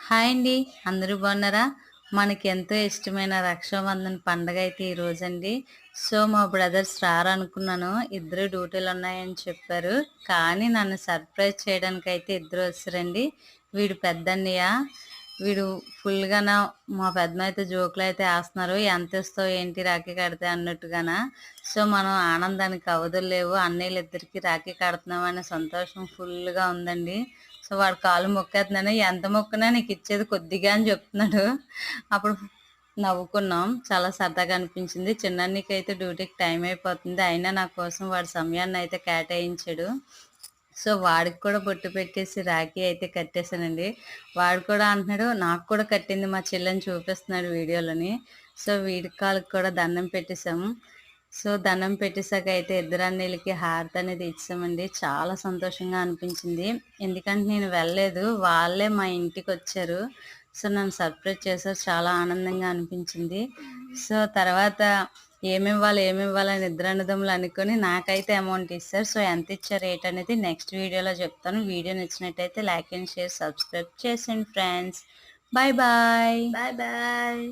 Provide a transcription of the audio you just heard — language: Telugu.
హాయ్ అండి. అందరూ బాగున్నారా? మనకి ఎంతో ఇష్టమైన రక్షాబంధన్ పండగ అయితే ఈరోజండి. సో, మా బ్రదర్స్ రారనుకున్నాను. ఇద్దరు డ్యూటీలున్నాయని చెప్పారు. కానీ నన్ను సర్ప్రైజ్ చేయడానికైతే ఇద్దరు వచ్చారండి. వీడు పెద్దన్నయ్య. వీడు ఫుల్‌గాన మా పెద్దమ్మాయితో జోకులైతే ఏస్తన్నారు. ఎంతిస్తావు ఏంటి రాఖీ కడితే అన్నట్టుగాన. సో, మనం ఆనందానికి అవధులు లేవు. అన్నయ్యలిద్దరికీ రాఖీ కడుతున్నామనే సంతోషం ఫుల్‌గా ఉందండి. సో, వాడు కాళ్ళు మొక్కేత్తన్నాను. ఎంత మొక్కినా నీకిచ్చేది కొద్దిగా అని చెప్తున్నాడు. అప్పుడు నవ్వుకున్నాం. చాలా సరదాగా అనిపించింది. చిన్నన్నయ్యకైతే డ్యూటీకి టైం అయిపోతుంది. అయినా నా కోసం వాడి సమయాన్నయితే కేటాయించాడు. సో, వాడికి కూడా బొట్టు పెట్టేసి రాఖీ అయితే కట్టేసానండి. వాడు కూడా అంటున్నాడు, నాకు కూడా కట్టింది మా చెల్లని చూపిస్తున్నాడు వీడియోలోని. సో, వీడి కాళ్ళకి కూడా దండం పెట్టేసాము. సో, దండం పెట్టేసాక అయితే ఇద్దరు అన్నయ్యలకి హారతనేది ఇచ్చామండి. చాలా సంతోషంగా అనిపించింది. ఎందుకంటే నేను వెళ్ళలేదు. వాళ్ళే మా ఇంటికొచ్చారు. సో, నన్ను సర్ప్రైజ్ చేశారు. చాలా ఆనందంగా అనిపించింది. సో, తర్వాత ఏమివ్వాలి అని ఇద్దరు అన్నదమ్ములు అనుకోని నాకైతే అమౌంట్ ఇచ్చారు. సో, ఎంతిచ్చారు ఏంటనేది నెక్స్ట్ వీడియోలో చెప్తాను. వీడియో నచ్చినట్టయితే లైక్ అండ్ షేర్, సబ్స్క్రైబ్ చేసేయండి friends. Bye bye. Bye bye.